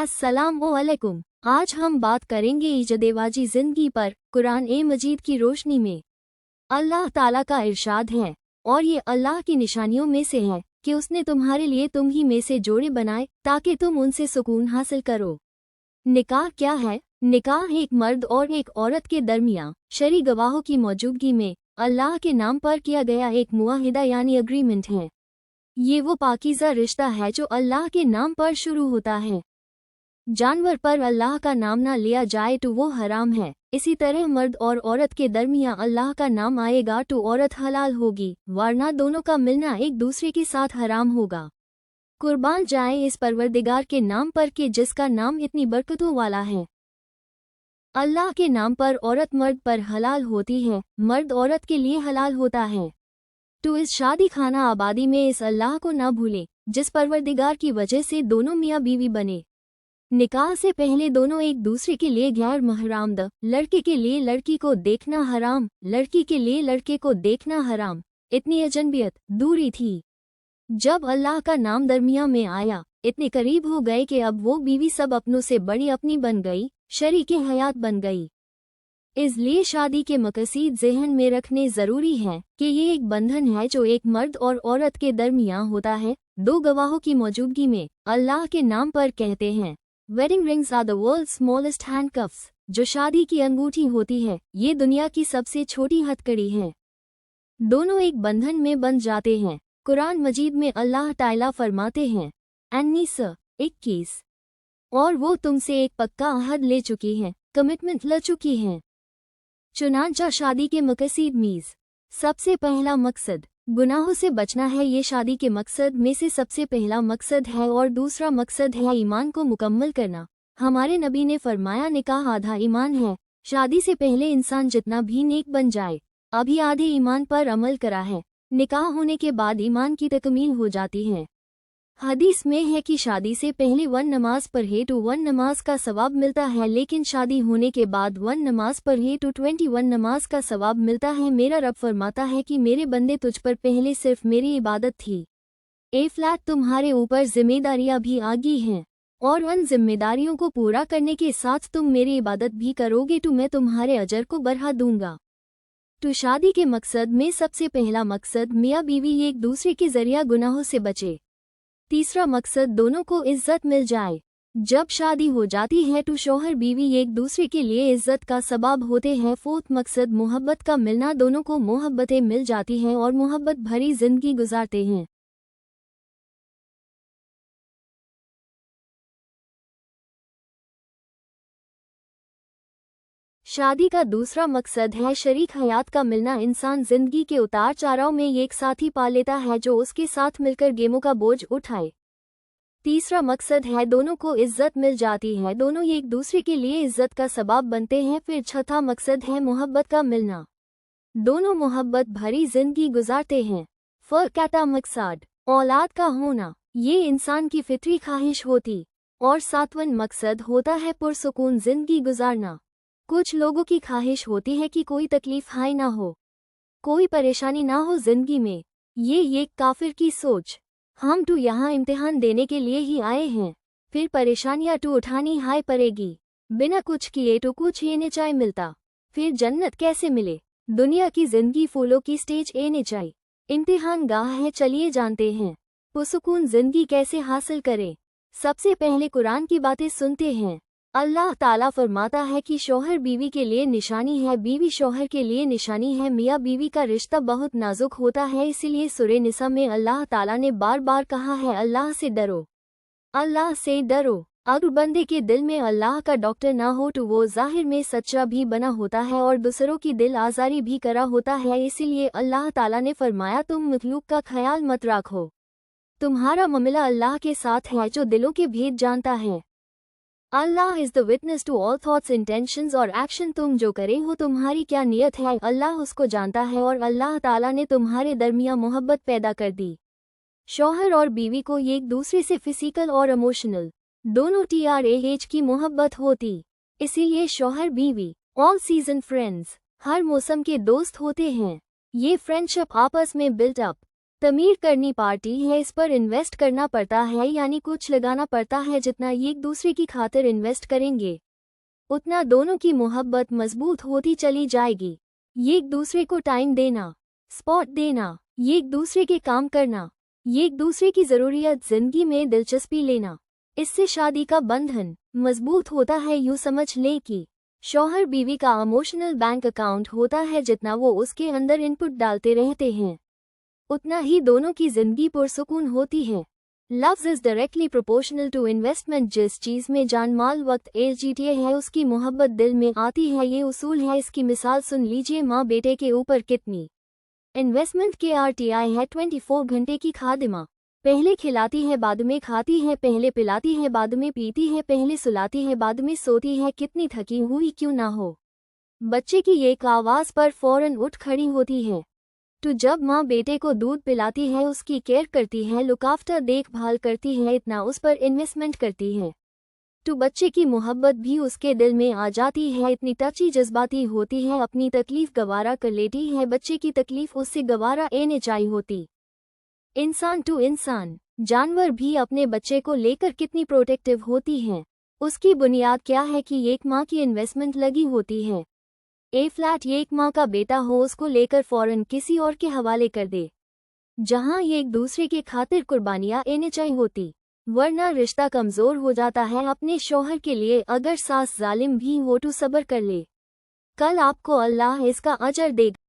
अस्सलाम वालेकुम। आज हम बात करेंगे इजदिवाजी जिंदगी पर कुरान ए मजीद की रोशनी में। अल्लाह ताला का इरशाद है, और ये अल्लाह की निशानियों में से है कि उसने तुम्हारे लिए तुम ही में से जोड़े बनाए ताकि तुम उनसे सुकून हासिल करो। निकाह क्या है? निकाह एक मर्द और एक औरत के दरमियान शरई गवाहों की मौजूदगी में अल्लाह के नाम पर किया गया एक मुआहिदा यानी अग्रीमेंट है। ये वो पाकीज़ा रिश्ता है जो अल्लाह के नाम पर शुरू होता है। जानवर पर अल्लाह का नाम ना लिया जाए तो वो हराम है। इसी तरह मर्द और औरत के दरमियान अल्लाह का नाम आएगा तो औरत हलाल होगी, वरना दोनों का मिलना एक दूसरे के साथ हराम होगा। कुर्बान जाए इस परवरदिगार के नाम पर कि जिसका नाम इतनी बरकतों वाला है। अल्लाह के नाम पर औरत मर्द पर हलाल होती है, मर्द औरत के लिए हलाल होता है। तो इस शादी खाना आबादी में इस अल्लाह को ना भूलें जिस परवरदिगार की वजह से दोनों मियाँ बीवी बने। निकाह से पहले दोनों एक दूसरे के लिए गैर महरामद, लड़के के लिए लड़की को देखना हराम, लड़की के लिए लड़के को देखना हराम। इतनी अजनबियत दूरी थी। जब अल्लाह का नाम दरमिया में आया, इतने करीब हो गए कि अब वो बीवी सब अपनों से बड़ी अपनी बन गई, शरीके हयात बन गई। इसलिए शादी के मकसीद ज़हन में रखने ज़रूरी है कि ये एक बंधन है जो एक मर्द और औरत के दरमियान होता है, दो गवाहों की मौजूदगी में अल्लाह के नाम पर कहते हैं। Wedding rings are the world's smallest handcuffs. जो शादी की अंगूठी होती है, ये दुनिया की सबसे छोटी हथकड़ी है। दोनों एक बंधन में बंध जाते हैं। कुरान मजीद में अल्लाह ताला फरमाते हैं, अन-निसा 21, और वो तुमसे एक पक्का अहद ले चुकी हैं, कमिटमेंट ले चुकी हैं। चुनांचा शादी के मकसीद मीज़। सबसे पहला मकसद गुनाहों से बचना है। ये शादी के मकसद में से सबसे पहला मकसद है, और दूसरा मकसद है ईमान को मुकम्मल करना। हमारे नबी ने फरमाया, निकाह आधा ईमान है। शादी से पहले इंसान जितना भी नेक बन जाए, अभी आधे ईमान पर अमल करा है। निकाह होने के बाद ईमान की तकमील हो जाती है। हदीस में है कि शादी से पहले 1 नमाज पढ़े तो 1 नमाज का सवाब मिलता है, लेकिन शादी होने के बाद 1 नमाज पढ़े तो 21 नमाज का सवाब मिलता है। मेरा रब फरमाता है कि मेरे बंदे, तुझ पर पहले सिर्फ मेरी इबादत थी। फ्लैट तुम्हारे ऊपर जिम्मेदारियां भी आ गई हैं, और उन जिम्मेदारियों को पूरा करने के साथ तुम मेरी इबादत भी करोगे तो मैं तुम्हारे अजर को बढ़ा दूंगा। तो शादी के मकसद में सबसे पहला मकसद मियाँ बीवी एक दूसरे के जरिया गुनाहों से बचे। तीसरा मकसद दोनों को इज्जत मिल जाए। जब शादी हो जाती है तो शौहर बीवी एक दूसरे के लिए इज्जत का सबब होते हैं। फोर्थ मकसद मोहब्बत का मिलना। दोनों को मोहब्बतें मिल जाती हैं और मोहब्बत भरी जिंदगी गुजारते हैं। शादी का दूसरा मकसद है शरीक हयात का मिलना। इंसान जिंदगी के उतार चढ़ाव में एक साथी पा लेता है जो उसके साथ मिलकर गेमों का बोझ उठाए। तीसरा मकसद है दोनों को इज्जत मिल जाती है, दोनों एक दूसरे के लिए इज्जत का सबब बनते हैं। फिर चौथा मकसद है मोहब्बत का मिलना। दोनों मोहब्बत भरी जिंदगी गुजारते हैं। फर्काता मकसद औलाद का होना, ये इंसान की फितरी ख्वाहिश होती। और सातवां मकसद होता है पुरसुकून जिंदगी गुजारना। कुछ लोगों की ख्वाहिश होती है कि कोई तकलीफ हाय ना हो, कोई परेशानी ना हो जिंदगी में। ये काफिर की सोच। हम तो यहाँ इम्तिहान देने के लिए ही आए हैं, फिर परेशानियाँ तो उठानी हाय पड़ेगी। बिना कुछ किए तो कुछ ये निचाय मिलता, फिर जन्नत कैसे मिले। दुनिया की जिंदगी फूलों की स्टेज ए निचाई इम्तिहान गाह है। चलिए जानते हैं पुरसुकून जिंदगी कैसे हासिल करें। सबसे पहले कुरान की बातें सुनते हैं। अल्लाह ताला फरमाता है कि शौहर बीवी के लिए निशानी है, बीवी शौहर के लिए निशानी है। मियाँ बीवी का रिश्ता बहुत नाजुक होता है, इसीलिए सूरह निसा में अल्लाह ताला ने बार बार कहा है, अल्लाह से डरो, अल्लाह से डरो। अगर बंदे के दिल में अल्लाह का डॉक्टर ना हो तो वो जाहिर में सच्चा भी बना होता है और दूसरों की दिल आजारी भी करा होता है। इसीलिए अल्लाह ताला ने फरमाया, तुम मखलूक का ख्याल मत रखो, तुम्हारा मामला अल्लाह के साथ है जो दिलों के भेद जानता है। Allah is the witness to all thoughts, intentions और एक्शन। तुम जो करे हो, तुम्हारी क्या नीयत है, अल्लाह उसको जानता है। और अल्लाह ताला ने तुम्हारे दरमियान मोहब्बत पैदा कर दी। शौहर और बीवी को एक दूसरे से फिजिकल और इमोशनल दोनों TRAH की मोहब्बत होती। इसीलिए शौहर बीवी ऑल सीजन फ्रेंड्स, हर मौसम के दोस्त होते हैं। ये फ्रेंडशिप आपस में बिल्ट अप तमीर करनी पार्टी है, इस पर इन्वेस्ट करना पड़ता है, यानी कुछ लगाना पड़ता है। जितना ये एक दूसरे की खातिर इन्वेस्ट करेंगे उतना दोनों की मोहब्बत मजबूत होती चली जाएगी। ये एक दूसरे को टाइम देना, स्पॉट देना, ये एक दूसरे के काम करना, ये एक दूसरे की ज़रूरियत जिंदगी में दिलचस्पी लेना, इससे शादी का बंधन मजबूत होता है। यूँ समझ लें कि शौहर बीवी का इमोशनल बैंक अकाउंट होता है। जितना वो उसके अंदर इनपुट डालते रहते हैं उतना ही दोनों की जिंदगी पुरसुकून होती है। Loves is directly proportional to investment. जिस चीज़ में जान माल वक्त LGTA है उसकी मोहब्बत दिल में आती है। ये उसूल है। इसकी मिसाल सुन लीजिए, माँ बेटे के ऊपर कितनी इन्वेस्टमेंट के RTI है। 24 घंटे की खादिमा, पहले खिलाती है बाद में खाती है, पहले पिलाती है बाद में पीती है, पहले सुलाती है बाद में सोती है। कितनी थकी हुई क्यों ना हो, बच्चे की एक आवाज़ पर फौरन उठ खड़ी होती है। तो जब माँ बेटे को दूध पिलाती है, उसकी केयर करती है, लुक आफ्टर देखभाल करती है, इतना उस पर इन्वेस्टमेंट करती है तो बच्चे की मोहब्बत भी उसके दिल में आ जाती है। इतनी टची जज्बाती होती है, अपनी तकलीफ गवारा कर लेती है, बच्चे की तकलीफ उससे गवारा एने चाहिए होती। इंसान टू इंसान, जानवर भी अपने बच्चे को लेकर कितनी प्रोटेक्टिव होती हैं। उसकी बुनियाद क्या है कि एक माँ की इन्वेस्टमेंट लगी होती है। फ्लैट ये एक माँ का बेटा हो, उसको लेकर फौरन किसी और के हवाले कर दे, जहाँ ये एक दूसरे के खातिर कुर्बानियाँ देने चाहिए होती, वरना रिश्ता कमज़ोर हो जाता है। अपने शौहर के लिए अगर सास जालिम भी हो तो सब्र कर ले, कल आपको अल्लाह इसका अजर देगा।